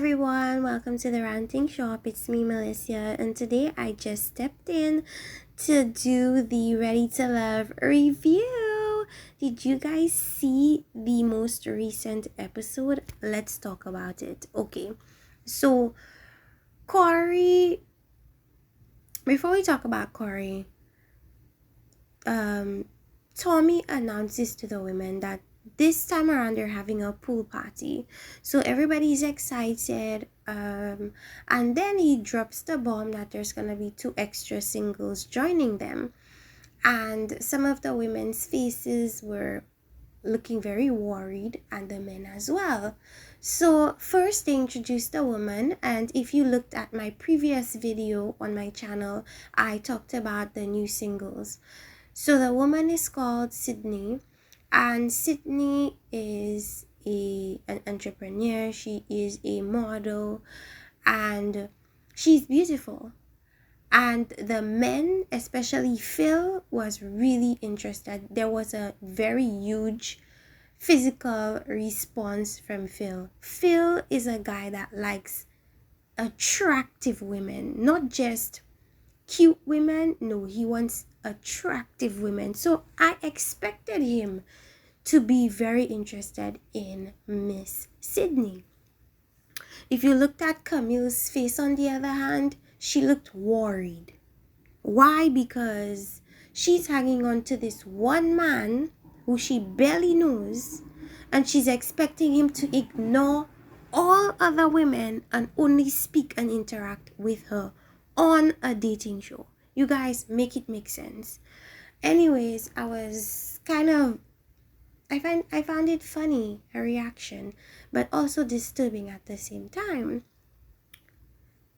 everyone, welcome to the Ranting Shop. It's me, Melissa, and today I just stepped in to do the Ready to Love review. Did you guys see the most recent episode? Let's talk about it. Okay, so Corey, before we talk about Corey, Tommy announces to the women that this time around they're having a pool party, so everybody's excited, and then he drops the bomb that there's gonna be 2 extra singles joining them, and some of the women's faces were looking very worried, and the men as well. So first they introduced the woman, and if you looked at my previous video on my channel, I talked about the new singles. So the woman is called Sydney, and Sydney is an entrepreneur. She is a model, and she's beautiful. And the men, especially Phil, was really interested. There was a very huge physical response from Phil. Phil is a guy that likes attractive women, not just cute women. No, he wants attractive women. So I expected him to be very interested in Miss Sydney. If you looked at Camille's face, on the other hand, she looked worried. Why? Because she's hanging on to this one man who she barely knows, and she's expecting him to ignore all other women and only speak and interact with her on a dating show. You guys, make it make sense. Anyways, I found it funny, her reaction, but also disturbing at the same time.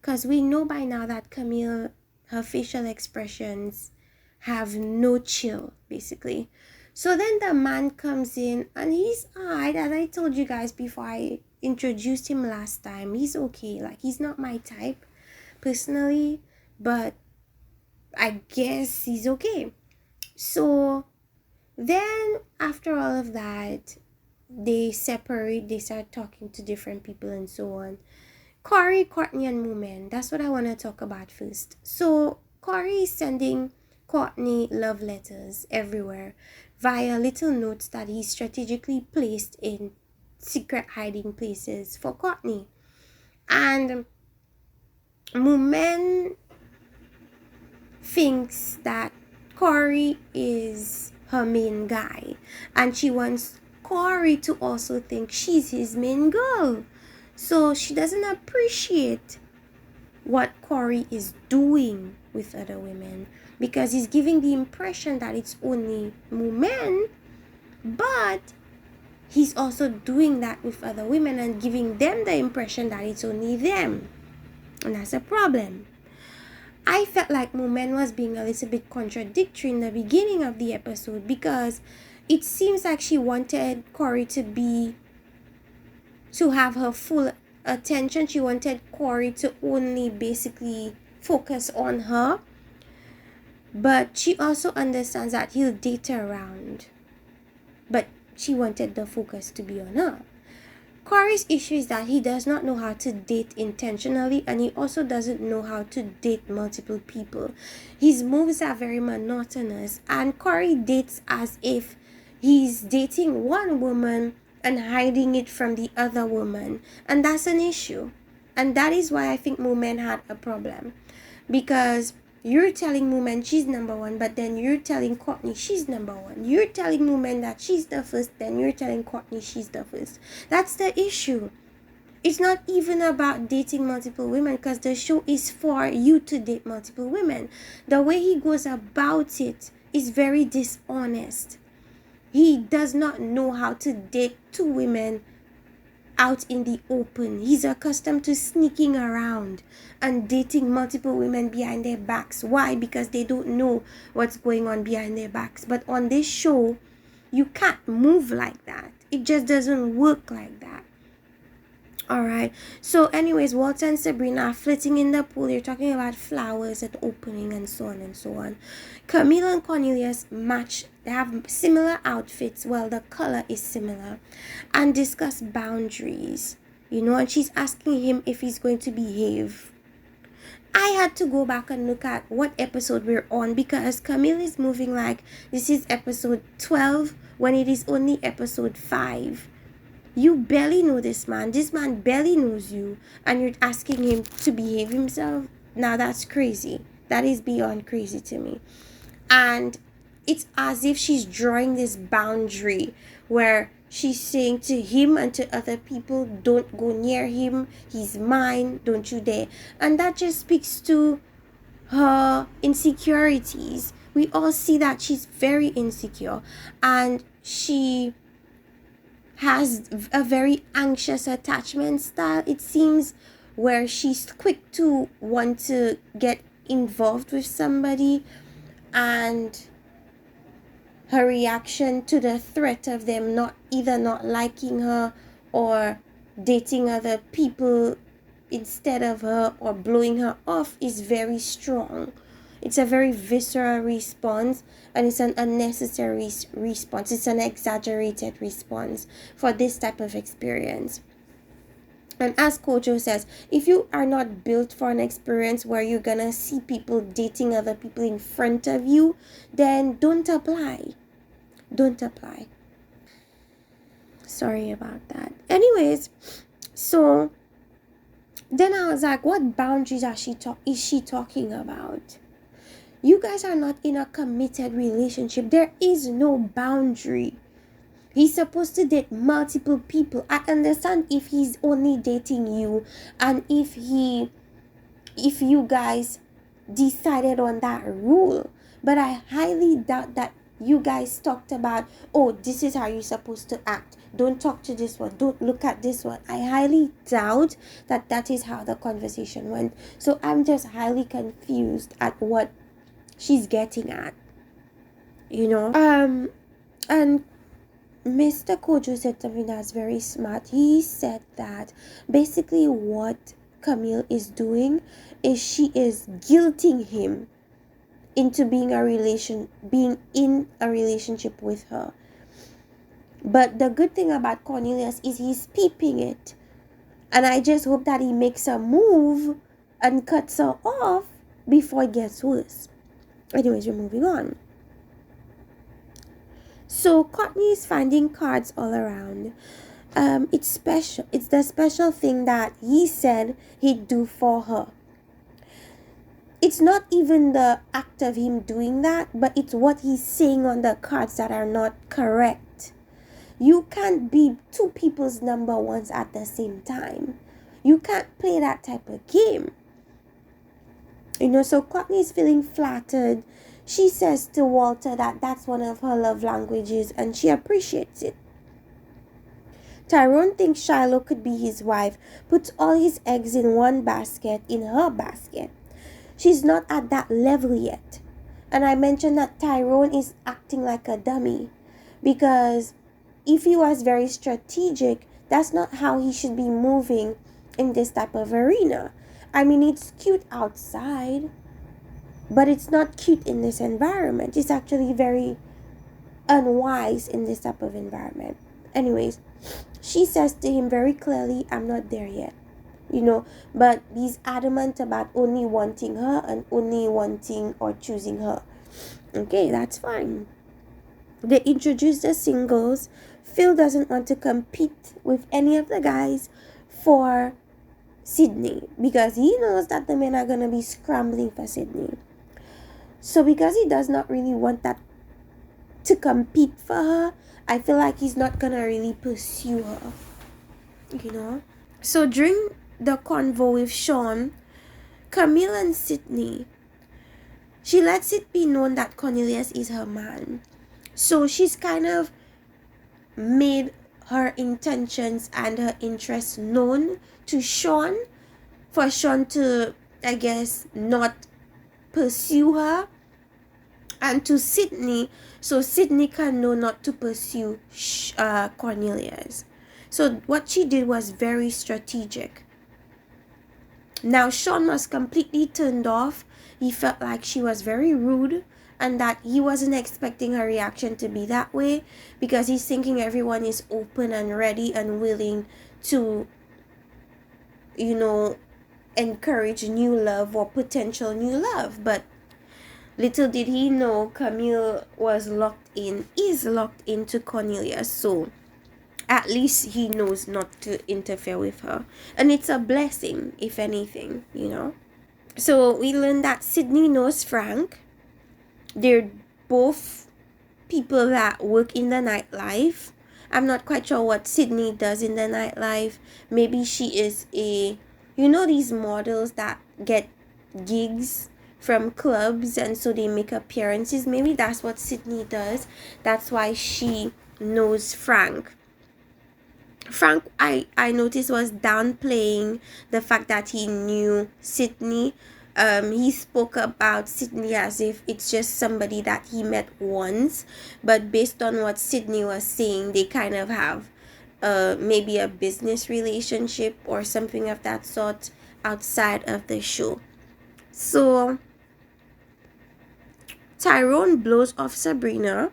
Because we know by now that Camille, her facial expressions have no chill, basically. So then the man comes in, and he's alright, as I told you guys before I introduced him last time. He's okay. Like, he's not my type, personally, but I guess he's okay. So then after all of that, they separate, they start talking to different people and so on. Corey, Courtney, and Moomin, that's what I want to talk about first. So Corey is sending Courtney love letters everywhere via little notes that he strategically placed in secret hiding places for Courtney. And Moomin thinks that Corey is her main guy, and she wants Corey to also think she's his main girl. So she doesn't appreciate what Corey is doing with other women, because he's giving the impression that it's only men, but he's also doing that with other women and giving them the impression that it's only them. And that's a problem. I felt like Moomin was being a little bit contradictory in the beginning of the episode, because it seems like she wanted Corey to have her full attention. She wanted Corey to only basically focus on her, but she also understands that he'll date her around, but she wanted the focus to be on her. Corey's issue is that he does not know how to date intentionally, and he also doesn't know how to date multiple people. His moves are very monotonous, and Corey dates as if he's dating one woman and hiding it from the other woman, and that's an issue. And that is why I think Moomin had a problem, because you're telling Moomin she's number one, but then you're telling Courtney she's number one. You're telling Moomin that she's the first, then you're telling Courtney she's the first. That's the issue. It's not even about dating multiple women, because the show is for you to date multiple women. The way he goes about it is very dishonest. He does not know how to date 2 women out in the open. He's accustomed to sneaking around and dating multiple women behind their backs. Why? Because they don't know what's going on behind their backs. But on this show, you can't move like that. It just doesn't work like that. Alright, so anyways, Walter and Sabrina are flirting in the pool. They're talking about flowers at the opening and so on and so on. Camille and Cornelius match. They have similar outfits. Well, the color is similar. And discuss boundaries. and she's asking him if he's going to behave. I had to go back and look at what episode we're on, because Camille is moving like this is episode 12 when it is only episode 5. You barely know this man. This man barely knows you, and you're asking him to behave himself. Now that's crazy. That is beyond crazy to me. And it's as if she's drawing this boundary where she's saying to him and to other people, don't go near him, he's mine, don't you dare. And that just speaks to her insecurities. We all see that she's very insecure, and she has a very anxious attachment style, it seems, where she's quick to want to get involved with somebody, and her reaction to the threat of them not liking her or dating other people instead of her or blowing her off is very strong. It's a very visceral response, and it's an unnecessary response. It's an exaggerated response for this type of experience. And as Kojo says, if you are not built for an experience where you're gonna see people dating other people in front of you, then don't apply. Don't apply. Sorry about that. Anyways, so then I was like, what boundaries is she talking about? You guys are not in a committed relationship. There is no boundary. He's supposed to date multiple people. I understand if he's only dating you, and if you guys decided on that rule. But I highly doubt that you guys talked about, oh, this is how you're supposed to act. Don't talk to this one. Don't look at this one. I highly doubt that is how the conversation went. So I'm just highly confused at what she's getting at. And Mr. Kojo said something that's very smart. He said that basically what Camille is doing is she is guilting him into being in a relationship with her. But the good thing about Cornelius is he's peeping it. And I just hope that he makes a move and cuts her off before it gets worse. Anyways, we're moving on. So Courtney is finding cards all around. It's special. It's the special thing that he said he'd do for her. It's not even the act of him doing that, but it's what he's saying on the cards that are not correct. You can't be two people's number ones at the same time. You can't play that type of game. So Courtney is feeling flattered. She says to Walter that that's one of her love languages, and she appreciates it. Tyrone thinks Shiloh could be his wife, puts all his eggs in one basket, in her basket. She's not at that level yet. And I mentioned that Tyrone is acting like a dummy, because if he was very strategic, that's not how he should be moving in this type of arena. I mean, it's cute outside, but it's not cute in this environment. It's actually very unwise in this type of environment. Anyways, she says to him very clearly, I'm not there yet. But he's adamant about only wanting her and only wanting or choosing her. Okay, that's fine. They introduce the singles. Phil doesn't want to compete with any of the guys for Sydney, because he knows that the men are going to be scrambling for Sydney. So because he does not really want that to compete for her, I feel like he's not going to really pursue her. So during the convo with Sean, Camille and Sydney, she lets it be known that Cornelius is her man. So she's kind of made her intentions and her interests known to Sean, for Sean to, I guess, not pursue her, and to Sydney, so Sydney can know not to pursue Cornelius. So what she did was very strategic. Now Sean was completely turned off. He felt like she was very rude, and that he wasn't expecting her reaction to be that way, because he's thinking everyone is open and ready and willing to you know, encourage new love or potential new love. But little did he know Camille is locked into Cornelius. So at least he knows not to interfere with her. And it's a blessing, if anything, you know. So we learned that Sydney knows Frank. They're both people that work in the nightlife. I'm not quite sure what Sydney does in the nightlife. Maybe she is these models that get gigs from clubs and so they make appearances. Maybe that's what Sydney does. That's why she knows Frank. Frank, I noticed, was downplaying the fact that he knew Sydney. He spoke about Sydney as if it's just somebody that he met once, but based on what Sydney was saying, they kind of have maybe a business relationship or something of that sort outside of the show. So Tyrone blows off Sabrina,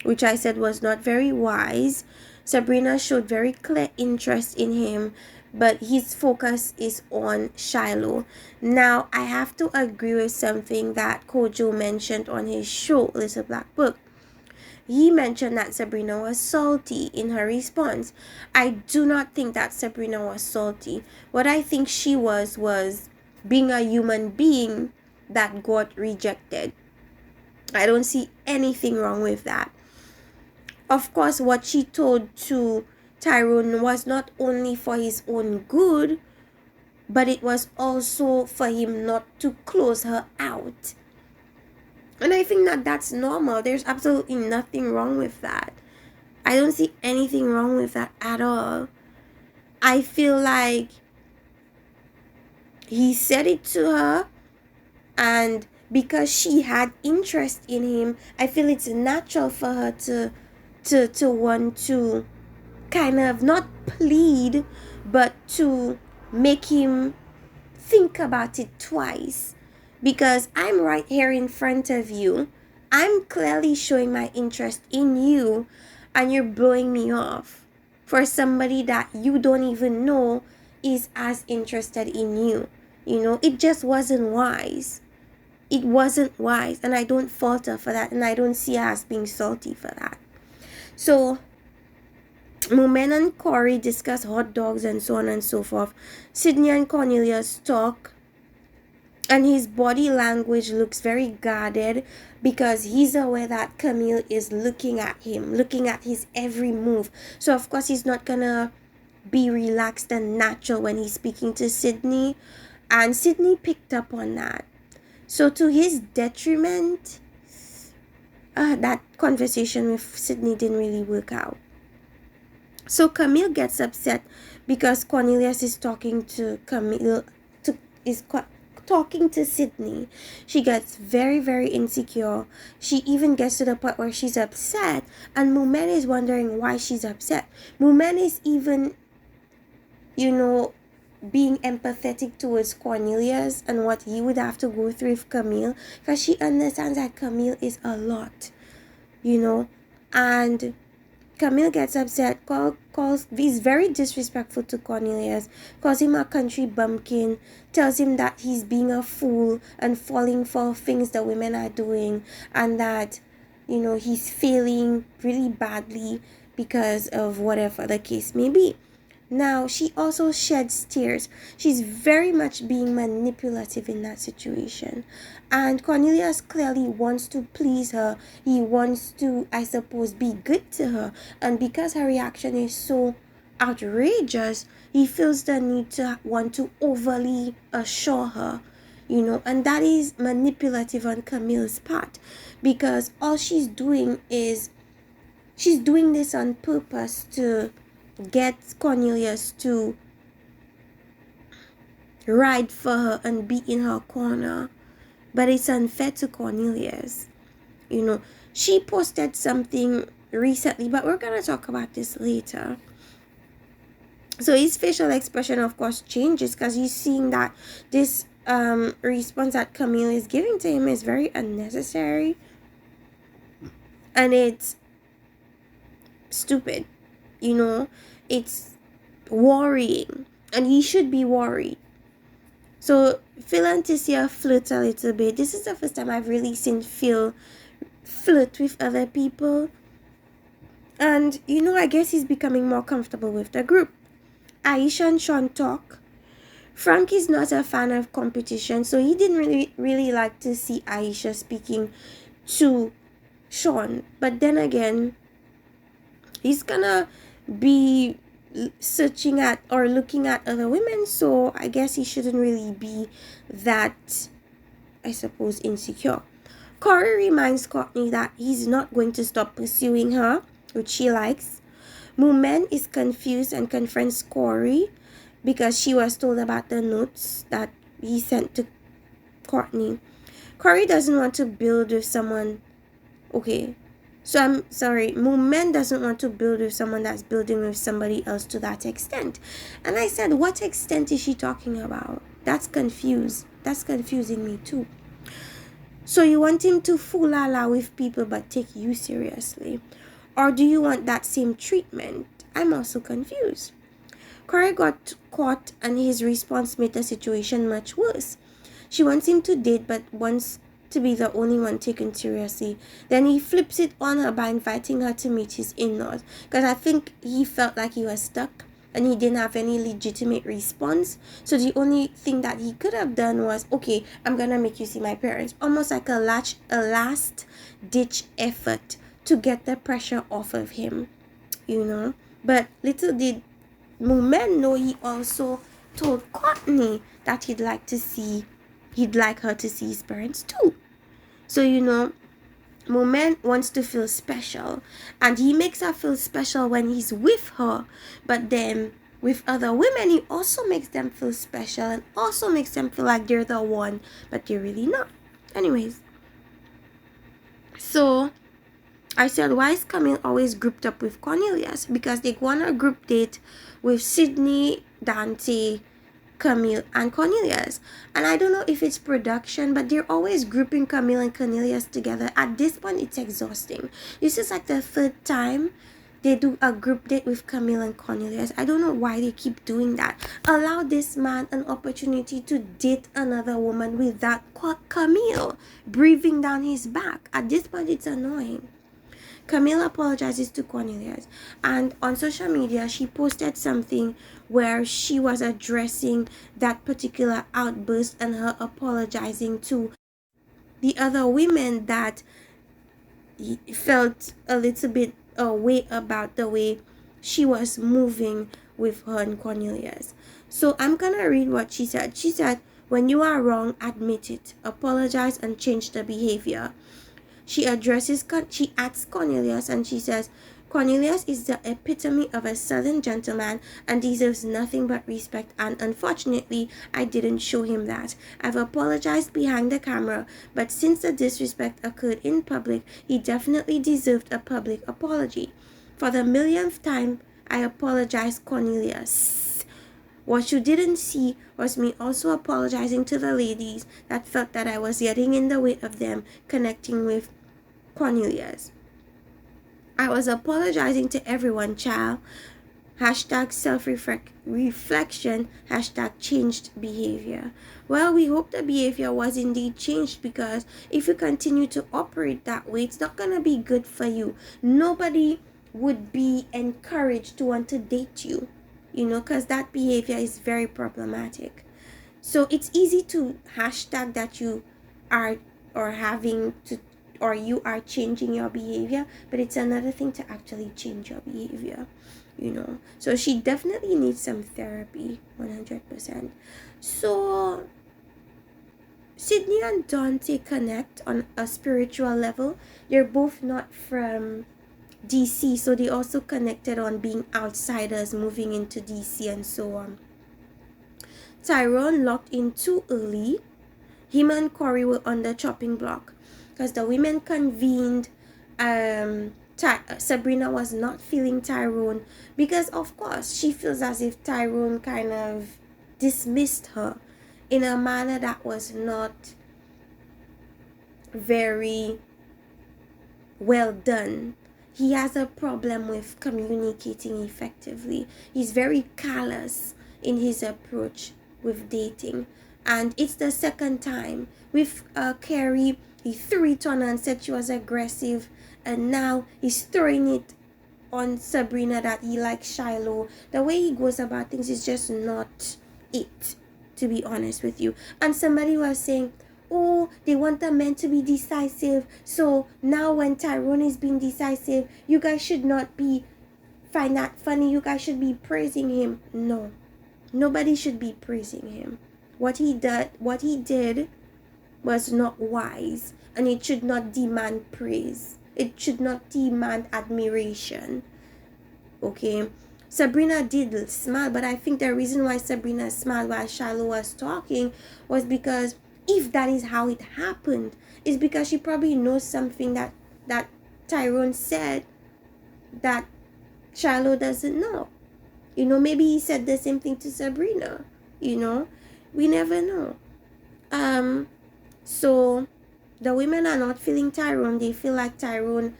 which I said was not very wise. Sabrina showed very clear interest in him, but his focus is on Shiloh. Now, I have to agree with something that Kojo mentioned on his show, Little Black Book. He mentioned that Sabrina was salty in her response. I do not think that Sabrina was salty. What I think she was being a human being that got rejected. I don't see anything wrong with that. Of course, what she told to Tyrone was not only for his own good, but it was also for him not to close her out. And I think that that's normal. There's absolutely nothing wrong with that. I don't see anything wrong with that at all. I feel like he said it to her, and because she had interest in him, I feel it's natural for her to want to kind of not plead, but to make him think about it twice. Because I'm right here in front of you, I'm clearly showing my interest in you, and you're blowing me off for somebody that you don't even know is as interested in you. It just wasn't wise. It wasn't wise, and I don't fault her for that, and I don't see her as being salty for that. So Mumen and Corey discuss hot dogs and so on and so forth. Sydney and Cornelius talk, and his body language looks very guarded because he's aware that Camille is looking at him, looking at his every move. So of course he's not gonna be relaxed and natural when he's speaking to Sydney, and Sydney picked up on that. So to his detriment, that conversation with Sydney didn't really work out. So Camille gets upset because Cornelius is talking to talking to Sydney. She gets very, very insecure. She even gets to the point where she's upset, and Mumen is wondering why she's upset. Mumen is even, being empathetic towards Cornelius and what he would have to go through with Camille, because she understands that Camille is a lot, and Camille gets upset, he's very disrespectful to Cornelius, calls him a country bumpkin, tells him that he's being a fool and falling for things the women are doing, and that, he's failing really badly because of whatever the case may be. Now, she also sheds tears. She's very much being manipulative in that situation. And Cornelius clearly wants to please her. He wants to, I suppose, be good to her. And because her reaction is so outrageous, he feels the need to want to overly assure her, and that is manipulative on Camille's part, because all she's doing is she's doing this on purpose to get Cornelius to ride for her and be in her corner. But it's unfair to Cornelius. She posted something recently, but we're going to talk about this later. So his facial expression, of course, changes because he's seeing that this response that Camille is giving to him is very unnecessary. And it's stupid. It's worrying. and he should be worried. So Phil and Tissia flirt a little bit. This is the first time I've really seen Phil flirt with other people. And I guess he's becoming more comfortable with the group. Aisha and Sean talk. Frank is not a fan of competition, so he didn't really like to see Aisha speaking to Sean. But then again, he's gonna be searching at or looking at other women, so I guess he shouldn't really be that, I suppose, insecure. Corey reminds Courtney that he's not going to stop pursuing her, which she likes. Mumen is confused and confronts Corey because she was told about the notes that he sent to Courtney. Corey doesn't want to build with someone. Okay, so I'm sorry. Mumen doesn't want to build with someone that's building with somebody else to that extent. And I said, what extent is she talking about? That's confusing me too. So you want him to fool-la-la with people but take you seriously? Or do you want that same treatment? I'm also confused. Corey got caught and his response made the situation much worse. She wants him to date but wants to be the only one taken seriously. Then he flips it on her by inviting her to meet his in-laws. Because I think he felt like he was stuck and he didn't have any legitimate response. So the only thing that he could have done was, okay, I'm gonna make you see my parents. Almost like a last ditch effort to get the pressure off of him, But little did Mumen know he also told Courtney that he'd like her to see his parents too. So Mumen wants to feel special, and he makes her feel special when he's with her, but then with other women he also makes them feel special and also makes them feel like they're the one, but they're really not. Anyways, so I said, why is Camille always grouped up with Cornelius? Because they go on a group date with Sydney, Dante, Camille, and Cornelius. And I don't know if it's production, but they're always grouping Camille and Cornelius together. At this point, it's exhausting. This is like the third time they do a group date with Camille and Cornelius. I don't know why they keep doing that. Allow this man an opportunity to date another woman without Camille breathing down his back. At this point, it's annoying. Camille apologizes to Cornelius, and on social media she posted something where she was addressing that particular outburst and her apologizing to the other women that felt a little bit away about the way she was moving with her and Cornelius. So I'm gonna read what she said. She said, when you are wrong, admit it, apologize and change the behavior. She asks Cornelius and she says, Cornelius is the epitome of a southern gentleman and deserves nothing but respect, and unfortunately, I didn't show him that. I've apologized behind the camera, but since the disrespect occurred in public, he definitely deserved a public apology. For the millionth time, I apologize, Cornelius. What you didn't see was me also apologizing to the ladies that felt that I was getting in the way of them connecting with Cornelius. I was apologizing to everyone, child. Hashtag self-reflection. Hashtag changed behavior. Well, we hope the behavior was indeed changed, because if you continue to operate that way, it's not going to be good for you. Nobody would be encouraged to want to date you, because that behavior is very problematic. So it's easy to hashtag that you are you are changing your behavior, but it's another thing to actually change your behavior, So she definitely needs some therapy, 100%. So Sydney and Dante connect on a spiritual level. They're both not from DC, so they also connected on being outsiders moving into DC and so on. Tyrone locked in too early. Him and Corey were on the chopping block because the women convened. Sabrina was not feeling Tyrone because, of course, she feels as if Tyrone kind of dismissed her in a manner that was not very well done. He has a problem with communicating effectively. He's very callous. in his approach with dating. And it's the second time. With Carrie, he threw it on her and said she was aggressive, and now he's throwing it on Sabrina that he likes Shiloh. The way he goes about things is just not it, to be honest with you. And somebody was saying, oh, they want the men to be decisive, so now when Tyrone is being decisive, you guys should not be find that funny, you guys should be praising him. No, nobody should be praising him. What he did was not wise, and it should not demand praise. It should not demand admiration. Okay, Sabrina did smile, but I think the reason why Sabrina smiled while Shiloh was talking was because if that is how it happened, is because she probably knows something that Tyrone said that Shiloh doesn't know. You know, maybe he said the same thing to Sabrina. You know, we never know. So the women are not feeling Tyrone. They feel like Tyrone.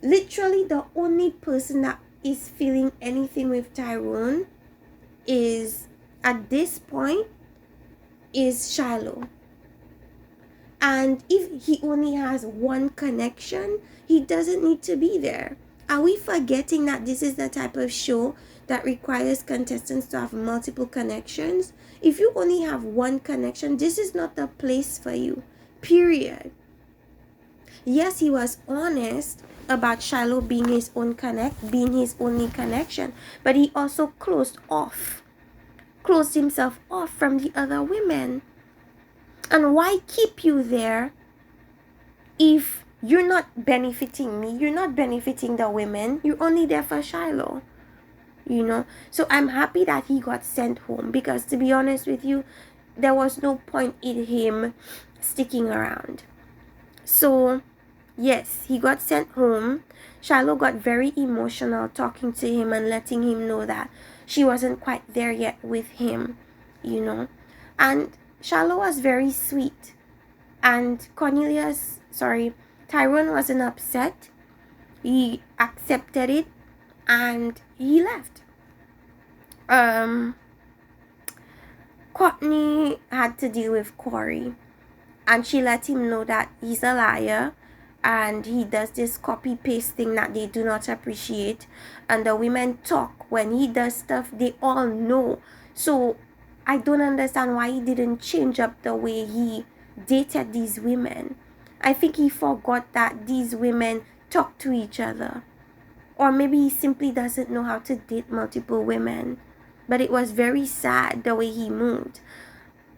Literally, the only person that is feeling anything with Tyrone is, at this point, is Shiloh. And if he only has one connection, he doesn't need to be there. Are we forgetting that this is the type of show that requires contestants to have multiple connections? If you only have one connection, this is not the place for you. Period. Yes, he was honest about Shiloh being his only connection, but he also closed himself off from the other women. And why keep you there if you're not benefiting me? You're not benefiting the women. You're only there for Shiloh. You know? So I'm happy that he got sent home, because to be honest with you, there was no point in him sticking around. So yes, he got sent home. Shiloh got very emotional talking to him and letting him know that she wasn't quite there yet with him, you know. And Shiloh was very sweet. And Tyrone wasn't upset. He accepted it and he left. Courtney had to deal with Corey, and she let him know that he's a liar and he does this copy paste thing that they do not appreciate. And the women talk when he does stuff, they all know. So I don't understand why he didn't change up the way he dated these women. I think he forgot that these women talk to each other, or maybe he simply doesn't know how to date multiple women. But it was very sad the way he moved.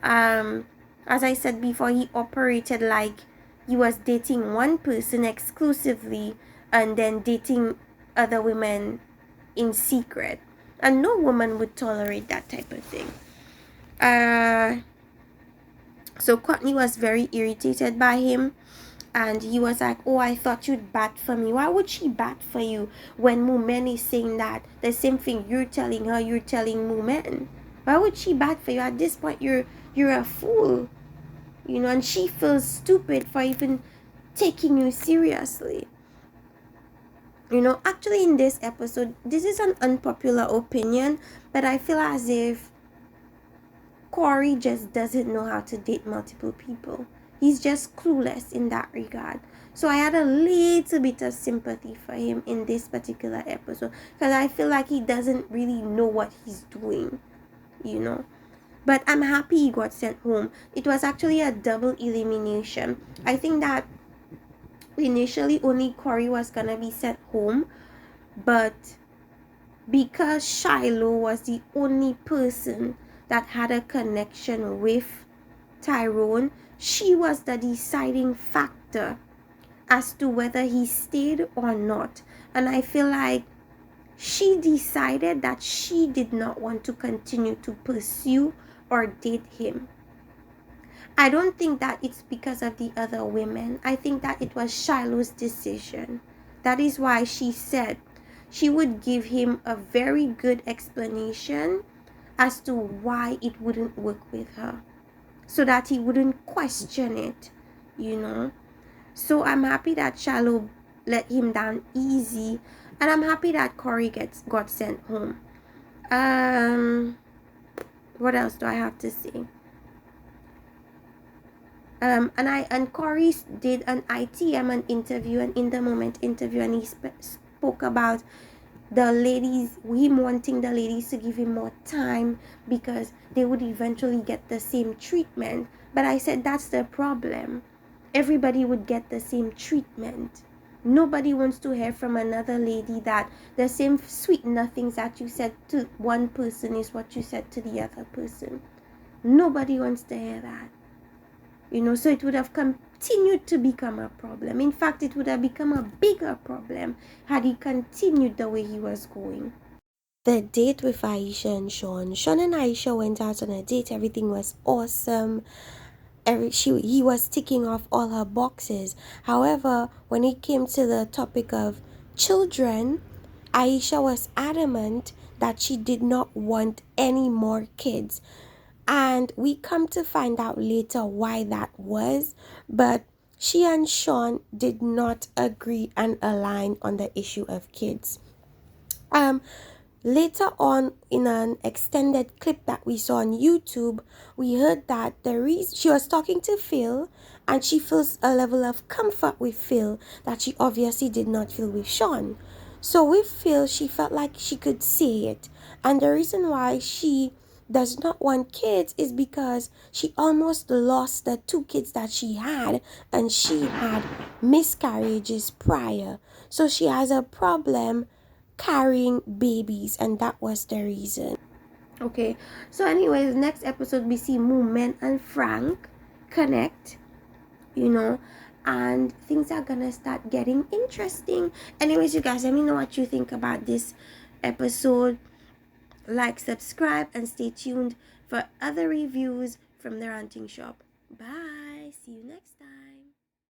As I said before, he operated like he was dating one person exclusively and then dating other women in secret. And no woman would tolerate that type of thing. So Courtney was very irritated by him. And he was like, oh, I thought you'd bat for me. Why would she bat for you when Mumen is saying that? The same thing you're telling her, you're telling Mumen. Why would she bat for you? At this point, you're a fool. You know, and she feels stupid for even taking you seriously. You know, actually in this episode, this is an unpopular opinion, but I feel as if Corey just doesn't know how to date multiple people. He's just clueless in that regard. So I had a little bit of sympathy for him in this particular episode, because I feel like he doesn't really know what he's doing, you know. But I'm happy he got sent home. It was actually a double elimination. I think that initially only Corey was gonna be sent home, but because Shiloh was the only person that had a connection with Tyrone, she was the deciding factor as to whether he stayed or not. And I feel like she decided that she did not want to continue to pursue or date him. I don't think that it's because of the other women. I think that it was Shiloh's decision. That is why she said she would give him a very good explanation as to why it wouldn't work with her, so that he wouldn't question it, you know. So I'm happy that Shiloh let him down easy, and I'm happy that Corey got sent home. What else do I have to say? And Corey did an ITM an interview, an in the moment interview, and he spoke about the ladies, him wanting the ladies to give him more time because they would eventually get the same treatment. But I said that's the problem. Everybody would get the same treatment. Nobody wants to hear from another lady that the same sweet nothings that you said to one person is what you said to the other person. Nobody wants to hear that. So it would have continued to become a problem. In fact, it would have become a bigger problem had he continued the way he was going. The date with Aisha and Sean. Sean and Aisha went out on a date. Everything was awesome. He was ticking off all her boxes. However, when it came to the topic of children, Aisha was adamant that she did not want any more kids. And we come to find out later why that was. But she and Sean did not agree and align on the issue of kids. Later on, in an extended clip that we saw on YouTube, we heard that the reason she was talking to Phil, and she feels a level of comfort with Phil that she obviously did not feel with Sean. So with Phil, she felt like she could say it, and the reason why she does not want kids is because she almost lost the 2 kids that she had, and she had miscarriages prior. So she has a problem carrying babies, and that was the reason. Okay, so anyways, next episode we see Moomin and Frank connect, and things are gonna start getting interesting. Anyways, you guys, let me know what you think about this episode. Like, subscribe, and stay tuned for other reviews from the ranting shop. Bye, see you next time.